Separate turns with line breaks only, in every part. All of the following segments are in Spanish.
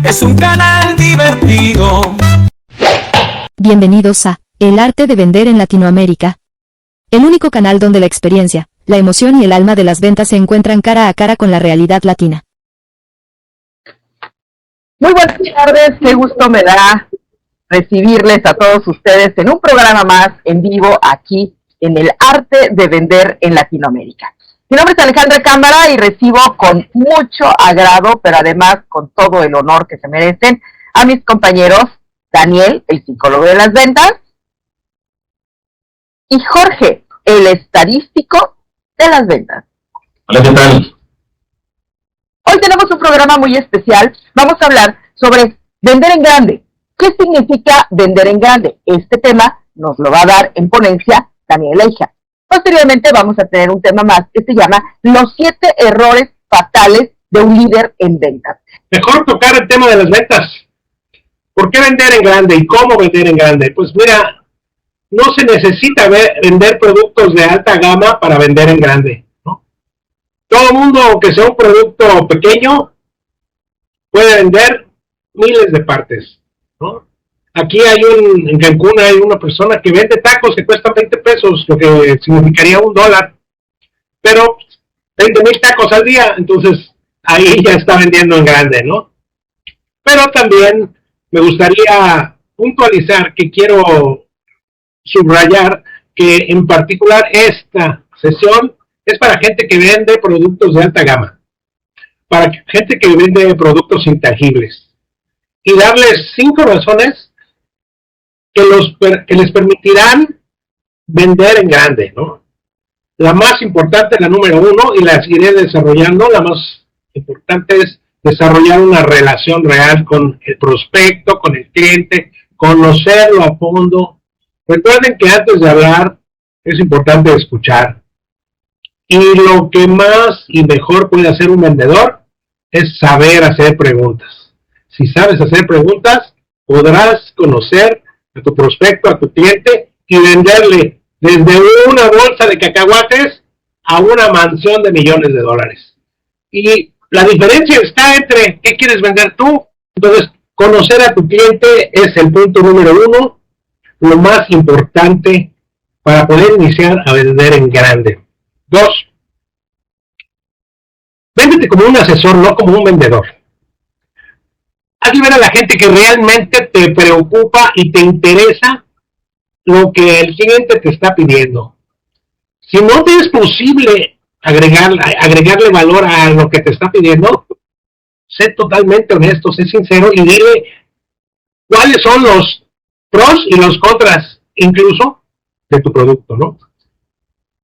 es un canal divertido.
Bienvenidos a El arte de vender en Latinoamérica. El único canal donde la experiencia, la emoción y el alma de las ventas se encuentran cara a cara con la realidad latina.
Muy buenas tardes, qué gusto me da recibirles a todos ustedes en un programa más en vivo aquí en El arte de vender en Latinoamérica. Mi nombre es Alejandra Cámara y recibo con mucho agrado, pero además con todo el honor que se merecen, a mis compañeros Daniel, el psicólogo de las ventas, y Jorge, el estadístico de las ventas.
Hola, ¿qué tal?
Hoy tenemos un programa muy especial. Vamos a hablar sobre vender en grande. ¿Qué significa vender en grande? Este tema nos lo va a dar en ponencia Daniel Eija. Posteriormente vamos a tener un tema más que se llama los 7 errores fatales de un líder en ventas.
Mejor tocar el tema de las ventas. ¿Por qué vender en grande y cómo vender en grande? Pues mira, no se necesita vender productos de alta gama para vender en grande, ¿no? Todo el mundo, aunque sea un producto pequeño, puede vender miles de partes, ¿no? Aquí en Cancún hay una persona que vende tacos que cuestan 20 pesos, lo que significaría $1, pero 20,000 tacos al día, entonces ahí ya está vendiendo en grande, ¿no? Pero también me gustaría puntualizar que quiero subrayar que en particular esta sesión es para gente que vende productos de alta gama, para gente que vende productos intangibles, y darles 5 razones que les permitirán vender en grande, ¿no? La más importante, la número 1, y las iré desarrollando. La más importante es desarrollar una relación real con el prospecto, con el cliente, conocerlo a fondo. Recuerden que antes de hablar es importante escuchar. Y lo que más y mejor puede hacer un vendedor es saber hacer preguntas. Si sabes hacer preguntas, podrás conocer a tu prospecto, a tu cliente, y venderle desde una bolsa de cacahuates a una mansión de millones de dólares. Y la diferencia está entre qué quieres vender tú. Entonces, conocer a tu cliente es el punto número 1, lo más importante para poder iniciar a vender en grande. 2, véndete como un asesor, no como un vendedor. Haz ver a la gente que realmente te preocupa y te interesa lo que el cliente te está pidiendo. Si no te es posible agregarle valor a lo que te está pidiendo, sé totalmente honesto, sé sincero y dile cuáles son los pros y los contras, incluso, de tu producto, ¿no?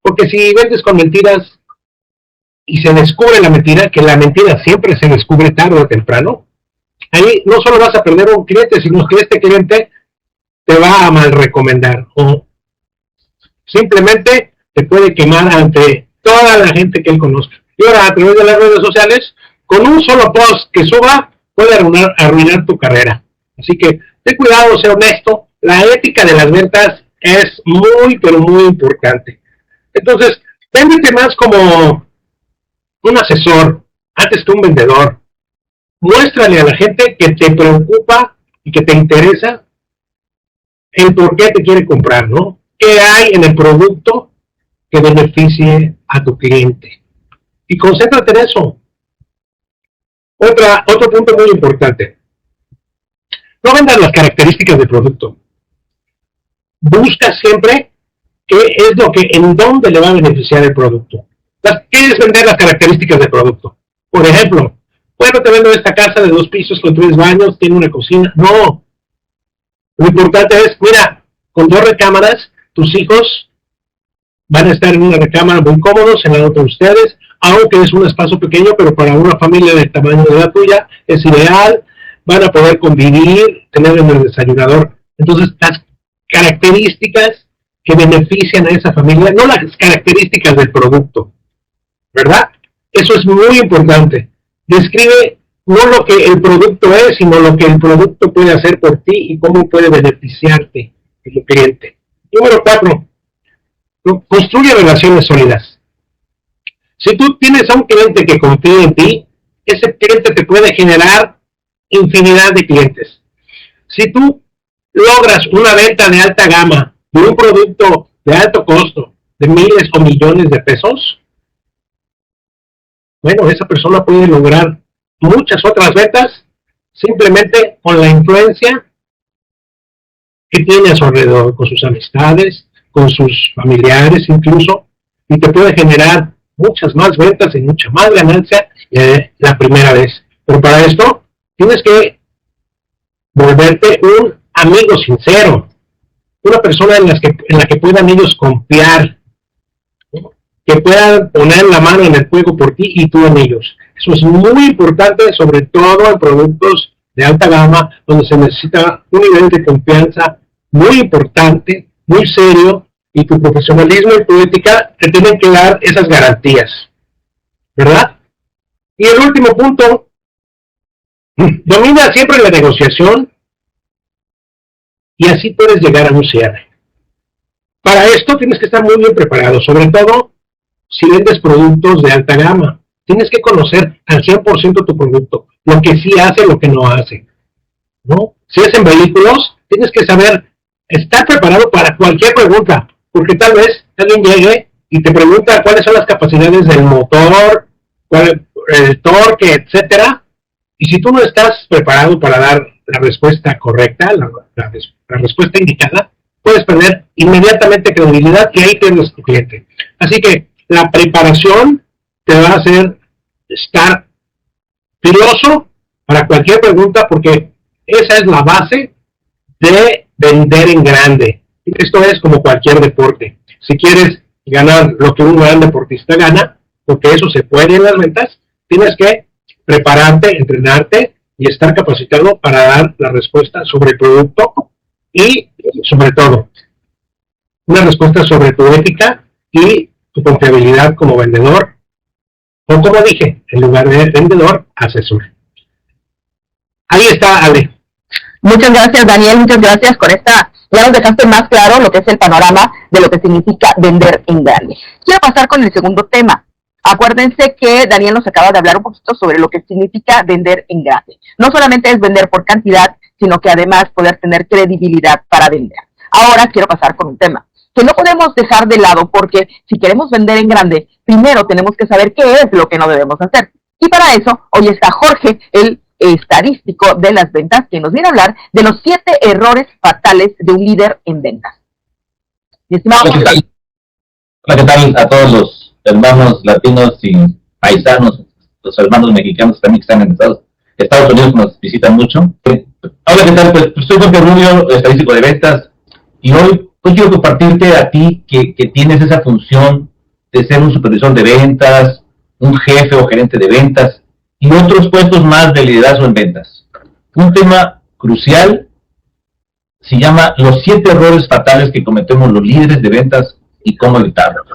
Porque si vendes con mentiras y se descubre la mentira, que la mentira siempre se descubre tarde o temprano, ahí no solo vas a perder un cliente, sino que este cliente te va a mal recomendar o simplemente te puede quemar ante toda la gente que él conozca. Y ahora, a través de las redes sociales, con un solo post que suba, puede arruinar tu carrera. Así que ten cuidado, sé honesto. La ética de las ventas es muy, pero muy importante. Entonces, véndete más como un asesor antes que un vendedor. Muéstrale a la gente que te preocupa y que te interesa el por qué te quiere comprar, ¿no? ¿Qué hay en el producto que beneficie a tu cliente? Y concéntrate en eso. Otro punto muy importante. No vendas las características del producto. Busca siempre qué es en dónde le va a beneficiar el producto. ¿Qué es vender las características del producto? Por ejemplo, bueno, te vendo esta casa de 2 pisos con 3 baños, tiene una cocina. No. Lo importante es, mira, con 2 recámaras, tus hijos van a estar en una recámara muy cómodos, en la otra ustedes, aunque es un espacio pequeño, pero para una familia del tamaño de la tuya es ideal, van a poder convivir, tener en el desayunador. Entonces, las características que benefician a esa familia, no las características del producto, ¿verdad? Eso es muy importante. Describe no lo que el producto es, sino lo que el producto puede hacer por ti y cómo puede beneficiarte como cliente. Número 4, construye relaciones sólidas. Si tú tienes a un cliente que confía en ti, ese cliente te puede generar infinidad de clientes. Si tú logras una venta de alta gama de un producto de alto costo, de miles o millones de pesos, bueno, esa persona puede lograr muchas otras ventas simplemente con la influencia que tiene a su alrededor, con sus amistades, con sus familiares incluso, y te puede generar muchas más ventas y mucha más ganancia la primera vez. Pero para esto tienes que volverte un amigo sincero, una persona en la que puedan ellos confiar, ¿no? Que puedan poner la mano en el fuego por ti y tú en ellos. Eso es muy importante, sobre todo en productos de alta gama, donde se necesita un nivel de confianza muy importante, muy serio, y tu profesionalismo y tu ética te tienen que dar esas garantías, ¿verdad? Y el último punto, domina siempre la negociación y así puedes llegar a un cierre. Para esto tienes que estar muy bien preparado, sobre todo si vendes productos de alta gama. Tienes que conocer al 100% tu producto, lo que sí hace, lo que no hace, ¿no? Si es en vehículos, tienes que saber estar preparado para cualquier pregunta, porque tal vez alguien llegue y te pregunta cuáles son las capacidades del motor, el torque, etcétera, y si tú no estás preparado para dar la respuesta correcta, la respuesta indicada, puedes perder inmediatamente credibilidad y ahí tienes tu cliente. Así que la preparación te va a hacer estar filoso para cualquier pregunta, porque esa es la base de vender en grande. Esto es como cualquier deporte. Si quieres ganar lo que un gran deportista gana, porque eso se puede en las ventas, tienes que prepararte, entrenarte y estar capacitado para dar la respuesta sobre el producto y, sobre todo, una respuesta sobre tu ética y tu confiabilidad como vendedor, o como dije, en lugar de vendedor, asesor. Ahí está, Ale.
Muchas gracias, Daniel, muchas gracias. Con esta ya nos dejaste más claro lo que es el panorama de lo que significa vender en grande. Quiero pasar con el segundo tema. Acuérdense que Daniel nos acaba de hablar un poquito sobre lo que significa vender en grande. No solamente es vender por cantidad, sino que además poder tener credibilidad para vender. Ahora quiero pasar con un tema que no podemos dejar de lado, porque si queremos vender en grande, primero tenemos que saber qué es lo que no debemos hacer. Y para eso, hoy está Jorge, el estadístico de las ventas, que nos viene a hablar de los 7 errores fatales de un líder en ventas. Mi estimado Jorge.
Hola, ¿qué tal a todos los hermanos latinos y paisanos, los hermanos mexicanos también que están en Estados Unidos, que nos visitan mucho? Hola, ¿qué tal? Pues soy Jorge Rubio, estadístico de ventas, y hoy quiero compartirte a ti que tienes esa función de ser un supervisor de ventas, un jefe o gerente de ventas, y otros puestos más de liderazgo en ventas. Un tema crucial se llama los 7 errores fatales que cometemos los líderes de ventas y cómo evitarlos.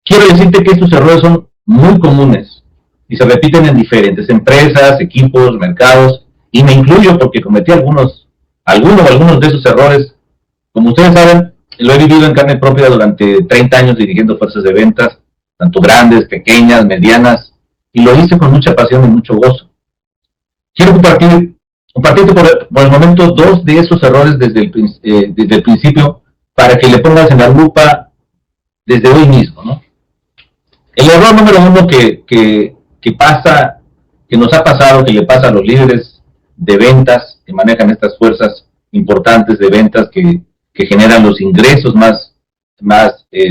Quiero decirte que estos errores son muy comunes y se repiten en diferentes empresas, equipos, mercados, y me incluyo porque cometí algunos de esos errores. Como ustedes saben, lo he vivido en carne propia durante 30 años dirigiendo fuerzas de ventas, tanto grandes, pequeñas, medianas, y lo hice con mucha pasión y mucho gozo. Quiero compartirte por el momento 2 de esos errores desde el principio, para que le pongas en la lupa desde hoy mismo, ¿no? El error número 1 que nos ha pasado, que le pasa a los líderes de ventas que manejan estas fuerzas importantes de ventas que generan los ingresos más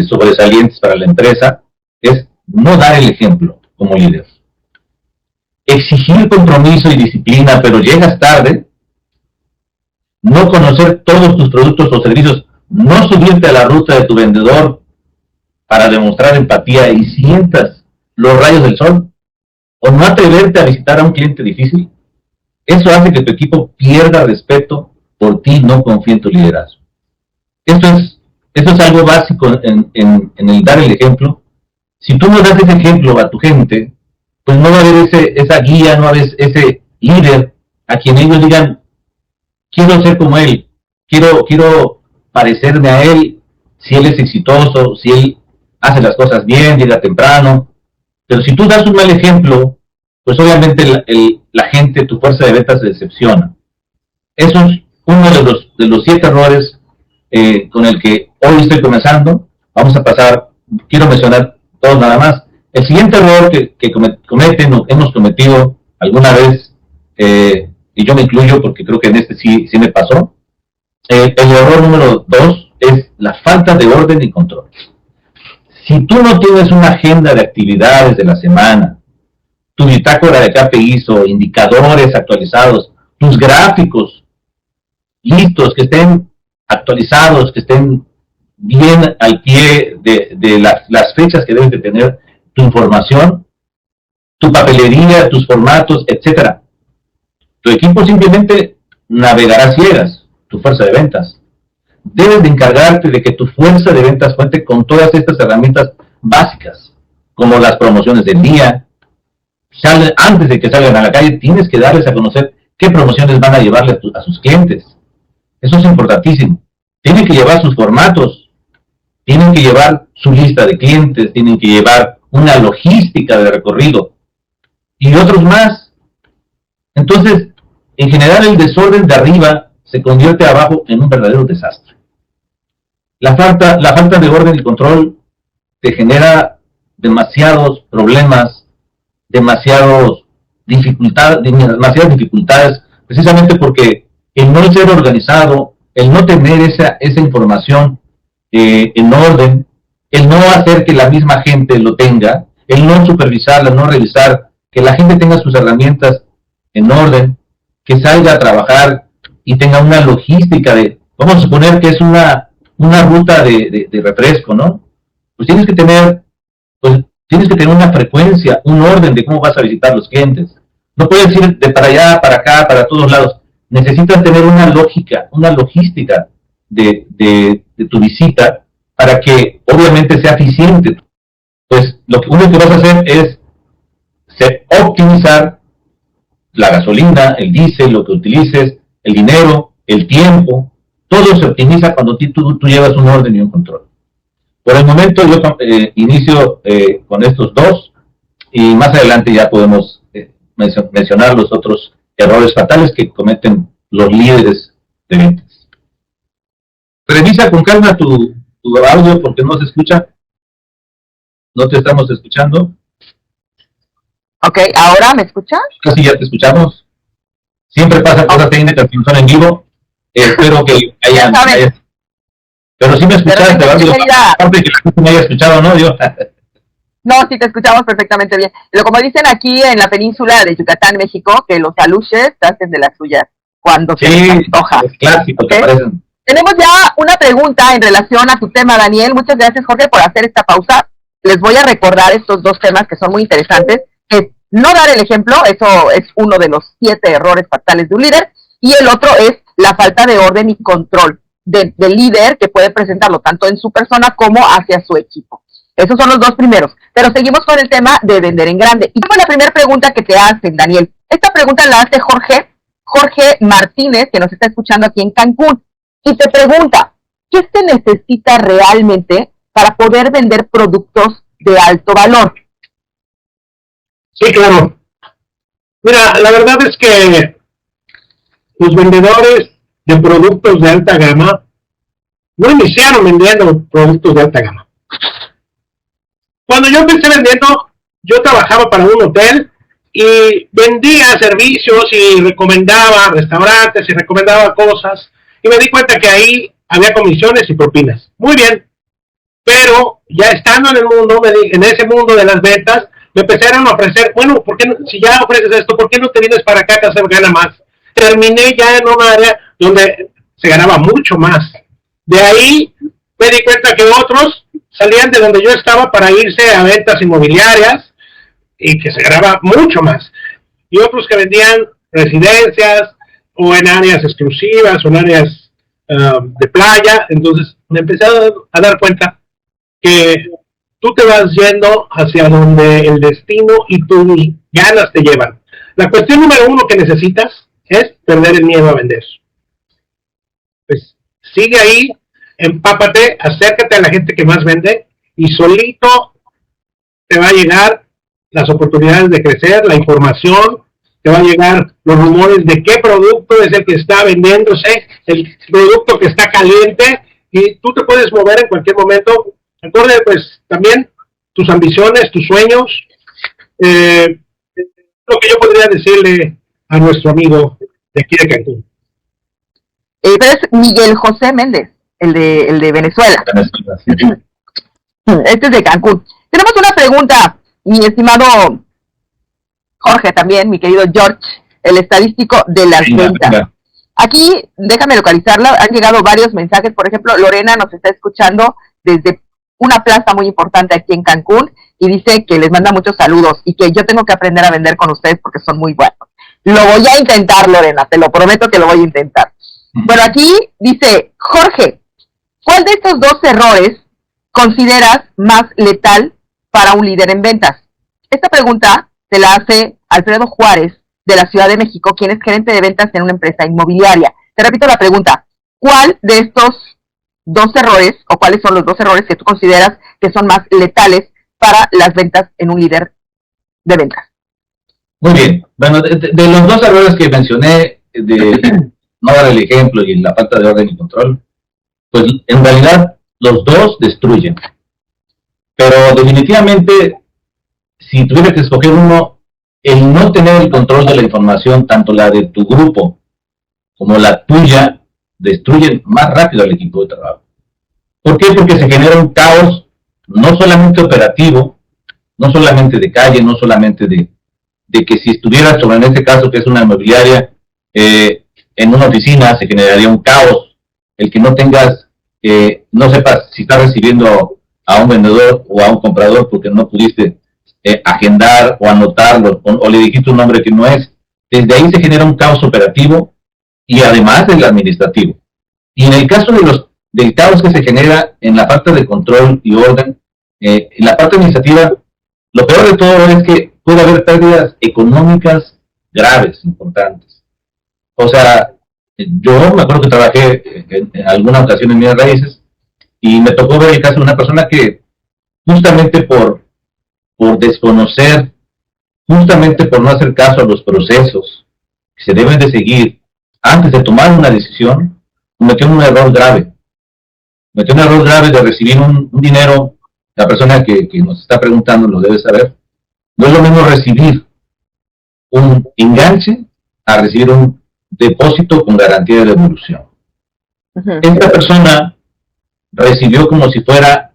sobresalientes para la empresa, es no dar el ejemplo como líder. Exigir compromiso y disciplina, pero llegas tarde. No conocer todos tus productos o servicios. No subirte a la ruta de tu vendedor para demostrar empatía y sientas los rayos del sol. O no atreverte a visitar a un cliente difícil. Eso hace que tu equipo pierda respeto por ti, no confíe en tu liderazgo. Esto es algo básico en el dar el ejemplo. Si tú no das ese ejemplo a tu gente, pues no va a haber esa guía, no va a haber ese líder a quien ellos digan, quiero ser como él, quiero parecerme a él, si él es exitoso, si él hace las cosas bien, llega temprano. Pero si tú das un mal ejemplo, pues obviamente la gente, tu fuerza de ventas se decepciona. Eso es uno de los 7 errores con el que hoy estoy comenzando. Vamos a pasar, quiero mencionar todos nada más. El siguiente error que hemos cometido alguna vez, y yo me incluyo porque creo que en este sí me pasó, el error número 2 es la falta de orden y control. Si tú no tienes una agenda de actividades de la semana, tu bitácora de KPIs o indicadores actualizados, tus gráficos listos, que estén actualizados, que estén bien al pie de las fechas que debes de tener tu información, tu papelería, tus formatos, etcétera. Tu equipo simplemente navegará ciegas, tu fuerza de ventas. Debes de encargarte de que tu fuerza de ventas cuente con todas estas herramientas básicas, como las promociones del día. Antes de que salgan a la calle, tienes que darles a conocer qué promociones van a llevarle a sus clientes. Eso es importantísimo. Tienen que llevar sus formatos, tienen que llevar su lista de clientes, tienen que llevar una logística de recorrido y otros más. Entonces, en general, el desorden de arriba se convierte abajo en un verdadero desastre. La falta de orden y control te genera demasiados problemas, demasiadas dificultades, precisamente porque el no ser organizado, el no tener esa información en orden, el no hacer que la misma gente lo tenga, el no supervisarla, no revisar, que la gente tenga sus herramientas en orden, que salga a trabajar y tenga una logística vamos a suponer que es una ruta de refresco, ¿no? Pues tienes que tener una frecuencia, un orden de cómo vas a visitar los clientes. No puedes ir de para allá, para acá, para todos lados. Necesitas tener una lógica, una logística de tu visita para que obviamente sea eficiente. Pues lo único que vas a hacer es optimizar la gasolina, el diésel, lo que utilices, el dinero, el tiempo. Todo se optimiza cuando tú llevas un orden y un control. Por el momento yo inicio con estos 2 y más adelante ya podemos mencionar los otros errores fatales que cometen los líderes de ventas. Revisa con calma tu audio porque no se escucha. No te estamos escuchando.
Ok, ¿ahora me escuchas?
Casi ya te escuchamos. Siempre pasa cosas técnicas que no son en vivo. Espero que hayan. Pero sí me escuchaste, ¿verdad? Aparte que la gente me haya escuchado, ¿no?
No, sí te escuchamos perfectamente bien. Pero como dicen aquí en la península de Yucatán, México, que los aluches hacen de las suyas cuando se les antoja.
Es clásico,
¿Okay?
¿Te parecen?
Tenemos ya una pregunta en relación a tu tema, Daniel. Muchas gracias, Jorge, por hacer esta pausa. Les voy a recordar estos 2 temas que son muy interesantes. Es no dar el ejemplo, eso es uno de los 7 errores fatales de un líder. Y el otro es la falta de orden y control del líder que puede presentarlo tanto en su persona como hacia su equipo. Esos son los 2 primeros. Pero seguimos con el tema de vender en grande. Y como la primera pregunta que te hacen, Daniel. Esta pregunta la hace Jorge Martínez, que nos está escuchando aquí en Cancún. Y te pregunta, ¿qué se necesita realmente para poder vender productos de alto valor?
Sí, claro. Mira, la verdad es que los vendedores de productos de alta gama no iniciaron vendiendo productos de alta gama. Cuando yo empecé vendiendo, yo trabajaba para un hotel y vendía servicios y recomendaba restaurantes y recomendaba cosas y me di cuenta que ahí había comisiones y propinas. Muy bien, pero ya estando en el mundo, en ese mundo de las ventas, me empezaron a ofrecer, bueno, ¿por qué no, si ya ofreces esto, ¿por qué no te vienes para acá que se gana más? Terminé ya en un área donde se ganaba mucho más. De ahí me di cuenta que otros salían de donde yo estaba para irse a ventas inmobiliarias y que se ganaba mucho más. Y otros que vendían residencias o en áreas exclusivas o en áreas de playa. Entonces me empecé a dar cuenta que tú te vas yendo hacia donde el destino y tus ganas te llevan. La cuestión número 1 que necesitas es perder el miedo a vender. Pues sigue ahí, empápate, acércate a la gente que más vende y solito te va a llegar las oportunidades de crecer, la información, te va a llegar los rumores de qué producto es el que está vendiéndose, el producto que está caliente, y tú te puedes mover en cualquier momento. Acorde, pues, también tus ambiciones, tus sueños, lo que yo podría decirle a nuestro amigo de aquí de Cancún.
Pero es Miguel José Méndez, el de Venezuela. Este es de Cancún. Tenemos una pregunta, mi estimado Jorge también, mi querido George, el estadístico de las ventas. Aquí, déjame localizarla, han llegado varios mensajes. Por ejemplo, Lorena nos está escuchando desde una plaza muy importante aquí en Cancún y dice que les manda muchos saludos y que yo tengo que aprender a vender con ustedes porque son muy buenos. Lo voy a intentar, Lorena, te lo prometo que lo voy a intentar. Bueno, aquí dice, Jorge, ¿cuál de estos dos errores consideras más letal para un líder en ventas? Esta pregunta se la hace Alfredo Juárez, de la Ciudad de México, quien es gerente de ventas en una empresa inmobiliaria. Te repito la pregunta, ¿cuál de estos dos errores, o cuáles son los dos errores que tú consideras que son más letales para las ventas en un líder de ventas?
Muy bien. Bueno, de los dos errores que mencioné, de no dar el ejemplo y la falta de orden y control, pues en realidad los dos destruyen. Pero definitivamente, si tuviera que escoger uno, el no tener el control de la información, tanto la de tu grupo como la tuya, destruyen más rápido al equipo de trabajo. ¿Por qué? Porque se genera un caos, no solamente operativo, no solamente de calle, no solamente de que si estuvieras, sobre en este caso que es una inmobiliaria, en una oficina se generaría un caos, el que no tengas, no sepas si estás recibiendo a un vendedor o a un comprador porque no pudiste agendar o anotarlo, o le dijiste un nombre que no es. Desde ahí se genera un caos operativo y además del administrativo. Y en el caso del caos que se genera en la falta de control y orden, en la parte administrativa, lo peor de todo es que puede haber pérdidas económicas graves, importantes. O sea, yo me acuerdo que trabajé en alguna ocasión en bienes raíces y me tocó ver el caso de una persona que justamente por desconocer, justamente por no hacer caso a los procesos que se deben de seguir antes de tomar una decisión, cometió un error grave. Cometió un error grave de recibir un dinero. La persona que nos está preguntando lo debe saber. No es lo mismo recibir un enganche a recibir un depósito con garantía de devolución. Esta persona recibió como si fuera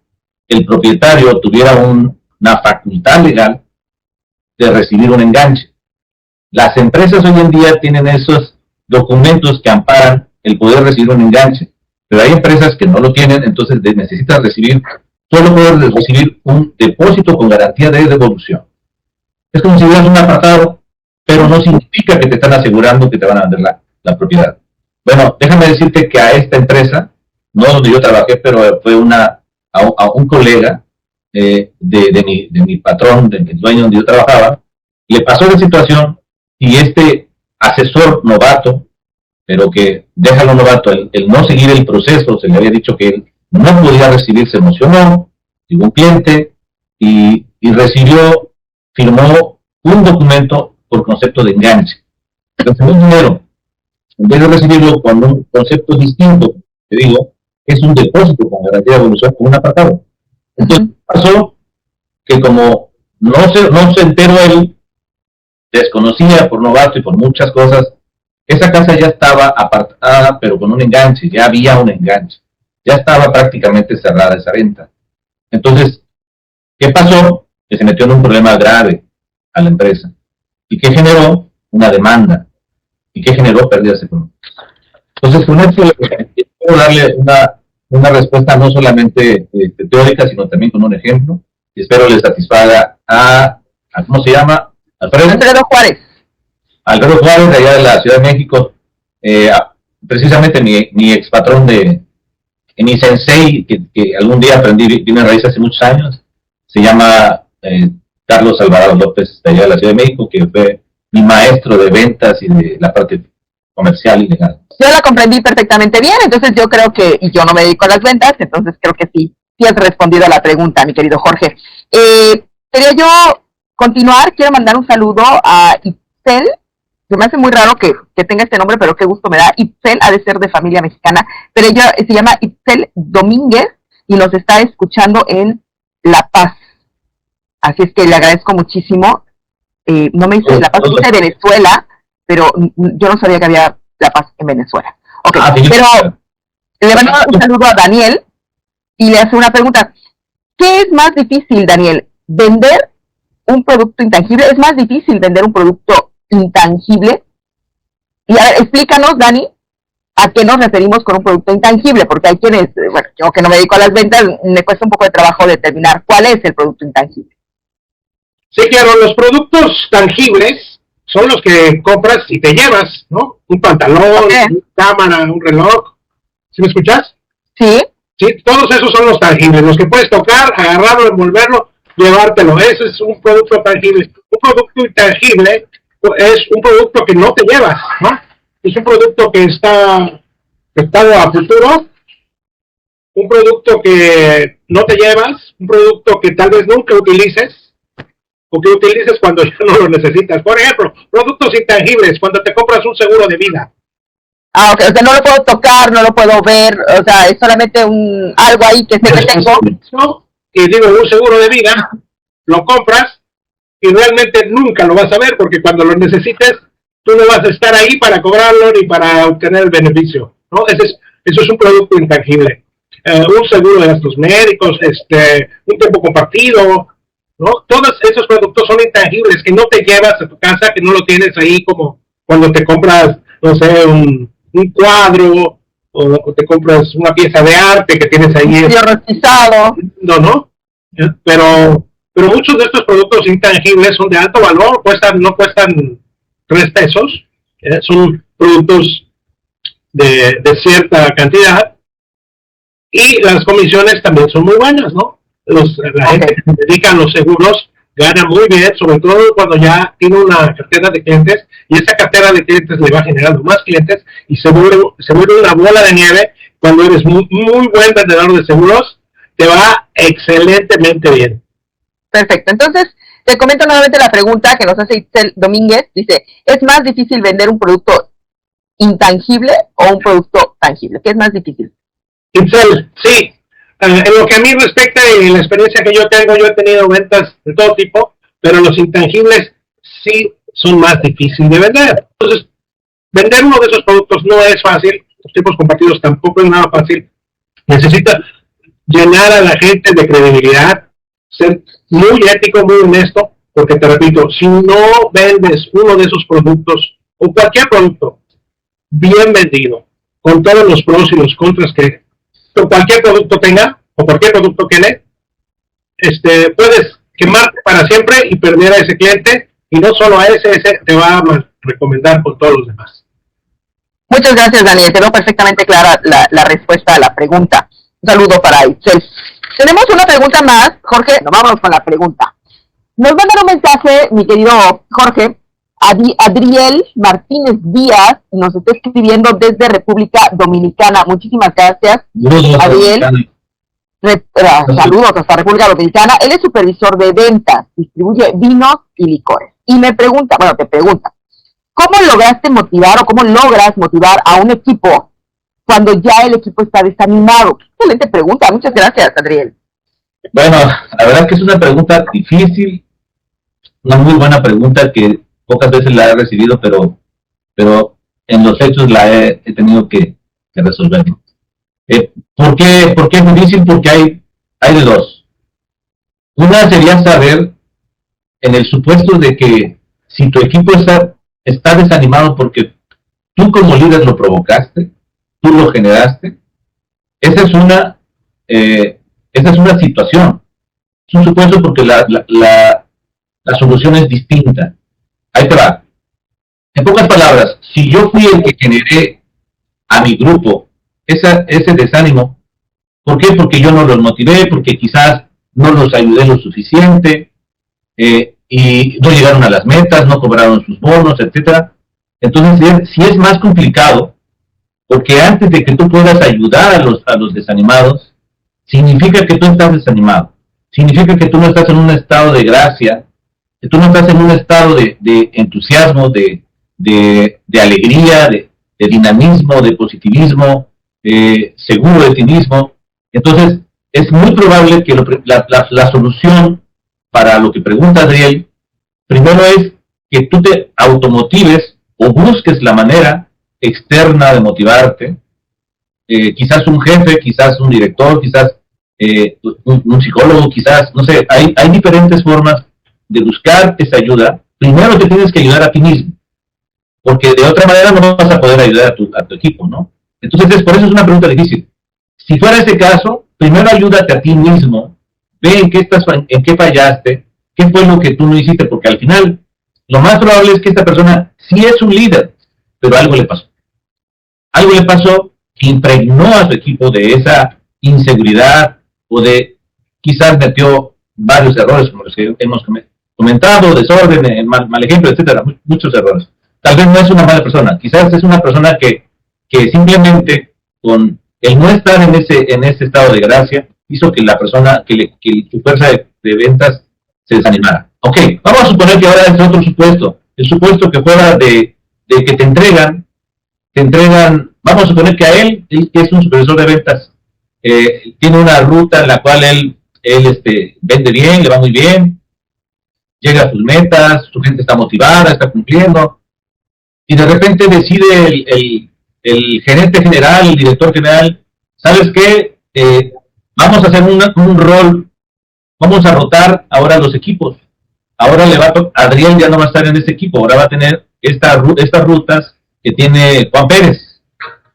el propietario, tuviera una facultad legal de recibir un enganche. Las empresas hoy en día tienen esos documentos que amparan el poder recibir un enganche, pero hay empresas que no lo tienen, entonces necesitas solo poder recibir un depósito con garantía de devolución. Es como si hubieras un apartado, pero no significa que te están asegurando que te van a vender la propiedad. Bueno, déjame decirte que a esta empresa, no donde yo trabajé, pero fue a un colega de mi patrón, de mi dueño donde yo trabajaba, le pasó la situación y este asesor novato, pero que déjalo novato, el no seguir el proceso, se le había dicho que él no podía recibir, se emocionó, llegó un cliente y firmó un documento por concepto de enganche. Recibió dinero, en vez de recibirlo con un concepto distinto, te digo, es un depósito con garantía de devolución con un apartado. Entonces pasó que como no se enteró él, desconocía por novato y por muchas cosas, esa casa ya estaba apartada, pero con un enganche, ya había un enganche, ya estaba prácticamente cerrada esa venta. Entonces, ¿qué pasó? Que se metió en un problema grave a la empresa. ¿Y qué generó? Una demanda. ¿Y qué generó? Pérdidas económicas. Entonces, con esto quiero darle una respuesta no solamente teórica, sino también con un ejemplo. Y espero le satisfaga a ¿cómo se llama?
Alfredo Juárez.
Alfredo Juárez, de allá de la Ciudad de México. Precisamente mi ex patrón mi sensei, que algún día aprendí bienes raíces hace muchos años, se llama Carlos Alvarado López, de allá de la Ciudad de México, que fue mi maestro de ventas y de la parte comercial y legal.
Yo la comprendí perfectamente bien, entonces yo creo que, y yo no me dedico a las ventas, entonces creo que sí has respondido a la pregunta, mi querido Jorge. Quería yo continuar, quiero mandar un saludo a Itzel. Se me hace muy raro que tenga este nombre, pero qué gusto me da. Itzel ha de ser de familia mexicana, pero ella se llama Itzel Domínguez y nos está escuchando en La Paz. Así es que le agradezco muchísimo. No me dice La Paz, dice Venezuela, pero yo no sabía que había La Paz en Venezuela. Ok, pero le mando un saludo a Daniel y le hace una pregunta. ¿Qué es más difícil, Daniel? ¿Vender un producto intangible? ¿Es más difícil vender un producto intangible? Y a ver, explícanos, Dani, a qué nos referimos con un producto intangible, porque hay quienes, bueno, yo que no me dedico a las ventas, me cuesta un poco de trabajo determinar cuál es el producto intangible.
Sí, claro, los productos tangibles son los que compras y te llevas, ¿no? Un pantalón, una cámara, un reloj. ¿Sí me escuchas?
Sí.
Sí, todos esos son los tangibles, los que puedes tocar, agarrarlo, envolverlo, llevártelo. Ese es un producto tangible. Un producto intangible es un producto que no te llevas, ¿no? Es un producto que está a futuro, un producto que no te llevas, un producto que tal vez nunca utilices, o que utilices cuando ya no lo necesitas. Por ejemplo, productos intangibles, cuando te compras un seguro de vida.
Ah, ok, o sea, no lo puedo tocar, no lo puedo ver, o sea, es solamente algo ahí que sé que tengo.
¿No? Y digo, un seguro de vida, lo compras y realmente nunca lo vas a ver porque cuando lo necesites, tú no vas a estar ahí para cobrarlo ni para obtener el beneficio, ¿no? Eso es un producto intangible. Un seguro de gastos médicos, un tiempo compartido, ¿no? Todos esos productos son intangibles que no te llevas a tu casa, que no lo tienes ahí como cuando te compras, no sé, un cuadro o te compras una pieza de arte que tienes ahí.
Rostizado.
No. Pero muchos de estos productos intangibles son de alto valor, no cuestan 3 pesos, son productos de cierta cantidad y las comisiones también son muy buenas, ¿no? La gente que se dedica a los seguros gana muy bien, sobre todo cuando ya tiene una cartera de clientes y esa cartera de clientes le va generando más clientes y se vuelve una bola de nieve. Cuando eres muy buen vendedor de seguros, te va excelentemente bien.
Perfecto, entonces te comento nuevamente la pregunta que nos hace Itzel Domínguez. Dice, ¿es más difícil vender un producto intangible o un producto tangible? ¿Qué es más difícil?
Itzel, sí. En lo que a mí respecta y la experiencia que yo tengo, yo he tenido ventas de todo tipo, pero los intangibles sí son más difíciles de vender. Entonces, vender uno de esos productos no es fácil, los tiempos compartidos tampoco es nada fácil. Necesita llenar a la gente de credibilidad, ser muy ético, muy honesto, porque te repito, si no vendes uno de esos productos, o cualquier producto, bien vendido, con todos los pros y los contras que cualquier producto tenga, o cualquier producto tiene, puedes quemarte para siempre y perder a ese cliente, y no solo a ese te va a recomendar con todos los demás.
Muchas gracias, Daniel, quedó perfectamente clara la respuesta a la pregunta. Un saludo para Itzel. Tenemos una pregunta más, Jorge, nos vamos con la pregunta. Nos mandan un mensaje, mi querido Jorge, Adriel Martínez Díaz, nos está escribiendo desde República Dominicana. Muchísimas gracias, Adriel. Saludos hasta República Dominicana. Él es supervisor de ventas, distribuye vinos y licores. Y te pregunta, ¿cómo lograste motivar o cómo logras motivar a un equipo cuando ya el equipo está desanimado? Excelente pregunta, muchas gracias, Adriel.
Bueno, la verdad es que es una pregunta difícil, una muy buena pregunta que pocas veces la he recibido, pero en los hechos la he tenido que resolver. ¿Por qué es difícil? Porque hay de dos. Una sería saber, en el supuesto de que si tu equipo está desanimado porque tú como líder lo provocaste, tú lo generaste, esa es una situación. Es un supuesto porque la solución es distinta. Ahí te va. En pocas palabras, si yo fui el que generé a mi grupo ese desánimo, ¿por qué? Porque yo no los motivé, porque quizás no los ayudé lo suficiente, y no llegaron a las metas, no cobraron sus bonos, etcétera. Entonces, sí es más complicado, porque antes de que tú puedas ayudar a los desanimados, significa que tú estás desanimado, significa que tú no estás en un estado de gracia, que tú no estás en un estado de entusiasmo, de alegría, de dinamismo, de positivismo, seguro de ti mismo, entonces es muy probable que la solución para lo que pregunta Adriel, primero es que tú te automotives o busques la manera externa de motivarte, quizás un jefe, quizás un director, quizás un psicólogo, quizás, no sé, hay diferentes formas de buscar esa ayuda. Primero te tienes que ayudar a ti mismo, porque de otra manera no vas a poder ayudar a tu equipo, ¿no? Entonces, por eso es una pregunta difícil. Si fuera ese caso, primero ayúdate a ti mismo, ve en qué fallaste, qué fue lo que tú no hiciste, porque al final, lo más probable es que esta persona sí es un líder, pero algo le pasó. Algo le pasó que impregnó a su equipo de esa inseguridad, o de quizás metió varios errores, como los que hemos comentado, desorden, mal ejemplo, etcétera, muchos errores. Tal vez no es una mala persona, quizás es una persona que simplemente con el no estar en ese estado de gracia hizo que la persona, que su fuerza de ventas se desanimara. Ok, vamos a suponer que ahora es otro supuesto, el supuesto que fuera de que te entregan, vamos a suponer que a él que es un supervisor de ventas, tiene una ruta en la cual él vende bien, le va muy bien, llega a sus metas, su gente está motivada, está cumpliendo, y de repente decide el gerente general, el director general, ¿sabes qué? Vamos a hacer un rol, vamos a rotar ahora los equipos. Ahora Adriel ya no va a estar en ese equipo, ahora va a tener estas rutas que tiene Juan Pérez,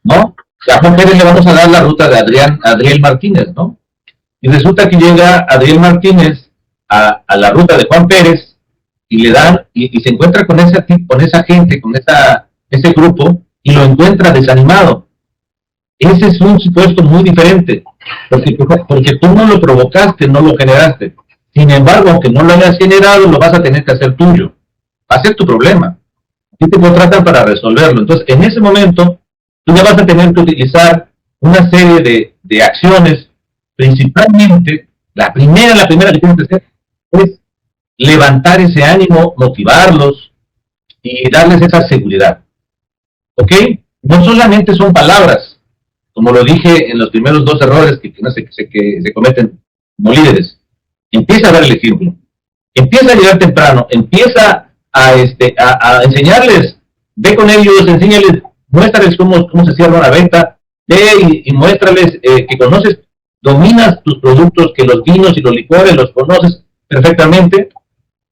¿no? A Juan Pérez le vamos a dar la ruta de Adriel Martínez, ¿no? Y resulta que llega Adriel Martínez a la ruta de Juan Pérez y le dan, y se encuentra con esa gente, con ese grupo, y lo encuentra desanimado. Ese es un supuesto muy diferente, porque tú no lo provocaste, no lo generaste. Sin embargo, aunque no lo hayas generado, lo vas a tener que hacer tuyo. Va a ser tu problema. Y te contratan para resolverlo. Entonces, en ese momento, tú ya vas a tener que utilizar una serie de acciones, principalmente, la primera que tienes que hacer es levantar ese ánimo, motivarlos y darles esa seguridad. ¿Ok? No solamente son palabras, como lo dije en los primeros dos errores que se cometen como líderes. Empieza a dar el ejemplo. Empieza a llegar temprano. Empieza a enseñarles. Ve con ellos, enséñales, muéstrales cómo se cierra una venta. Ve y muéstrales que conoces, dominas tus productos, que los vinos y los licores los conoces perfectamente.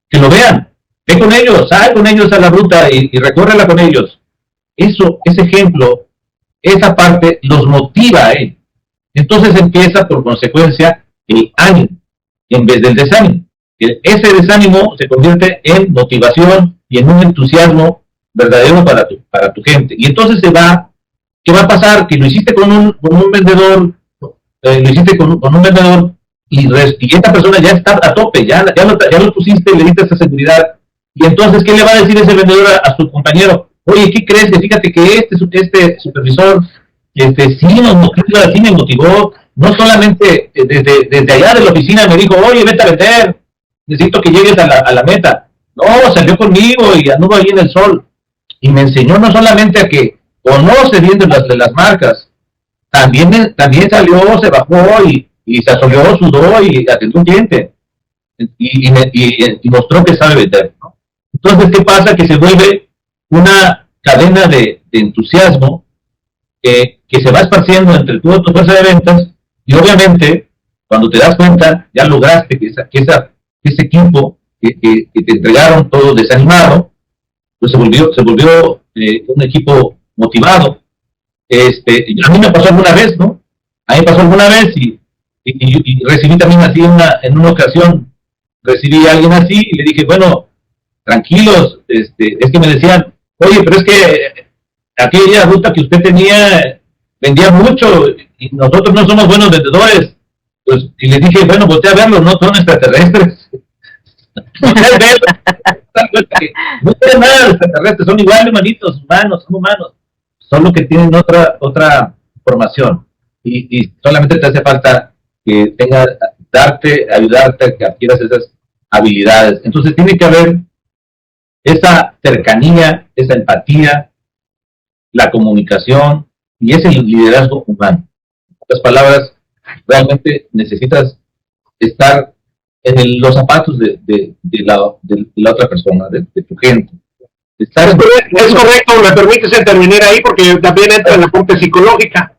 Que lo vean. Ve con ellos, sal con ellos a la ruta y recórrela con ellos. Ese ejemplo, esa parte los motiva a él. Entonces empieza por consecuencia el ánimo en vez del desánimo. Ese desánimo se convierte en motivación y en un entusiasmo verdadero para tu gente. Y entonces ¿qué va a pasar? Que lo hiciste con un vendedor, y esta persona ya está a tope, ya lo pusiste, le diste esa seguridad. Y entonces, ¿qué le va a decir ese vendedor a su compañero? Oye, ¿qué crees? Que fíjate que este supervisor sí nos motiva, sí me motivó, no solamente desde allá de la oficina me dijo, oye, vete a vender, necesito que llegues a la meta. No, salió conmigo y anduvo ahí en el sol. Y me enseñó no solamente a que conoce bien de las marcas, también salió, se bajó y se asoleó, sudó y atendió un cliente. Y mostró que sabe vender, ¿no? Entonces, ¿qué pasa? Que se vuelve una cadena de entusiasmo que se va esparciendo entre toda tu fuerza de ventas, y obviamente, cuando te das cuenta, ya lograste que ese equipo que te entregaron todo desanimado, pues se volvió un equipo motivado. A mí me pasó alguna vez, ¿no? A mí me pasó alguna vez y recibí también así en una ocasión, recibí a alguien así y le dije, bueno, tranquilos, es que me decían, oye, pero es que aquella ruta que usted tenía vendía mucho y nosotros no somos buenos vendedores. Pues, y les dije, bueno, voltea a verlos, no son extraterrestres. No tienen nada de extraterrestres, son igual humanitos, son humanos, solo que tienen otra formación. Y solamente te hace falta que ayudarte a que adquieras esas habilidades. Entonces tiene que haber esa cercanía, esa empatía, la comunicación y ese liderazgo humano. En otras palabras, realmente necesitas estar en los zapatos de la otra persona, de tu gente.
Es correcto, me permites intervenir ahí porque también entra en la parte psicológica.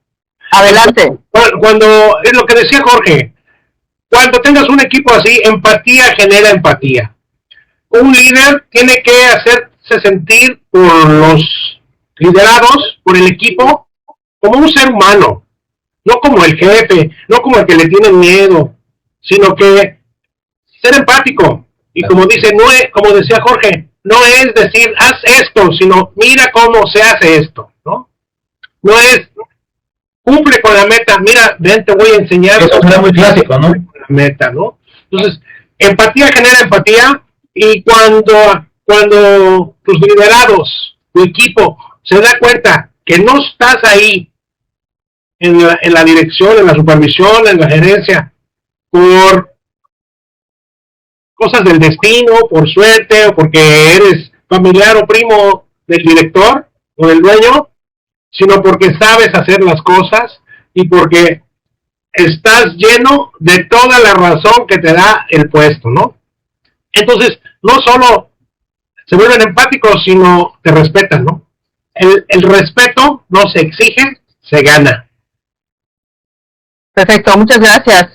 Adelante.
Cuando, es lo que decía Jorge, cuando tengas un equipo así, empatía genera empatía. Un líder tiene que hacerse sentir por los liderados, por el equipo, como un ser humano, no como el jefe, no como el que le tiene miedo, sino que ser empático. Y como dice, no es, como decía Jorge, no es decir, haz esto, sino mira cómo se hace esto, ¿no? No es, cumple con la meta, mira, ven, te voy a enseñar.
Eso es muy clásico, ¿no?
La meta, ¿no? Entonces, empatía genera empatía, y cuando tus liderados, tu equipo, se da cuenta que no estás ahí en la dirección, en la supervisión, en la gerencia, por cosas del destino, por suerte, o porque eres familiar o primo del director o del dueño, sino porque sabes hacer las cosas y porque estás lleno de toda la razón que te da el puesto, ¿no? Entonces, no solo se vuelven empáticos, sino te respetan, ¿no? El respeto no se exige, se gana.
Perfecto, muchas gracias.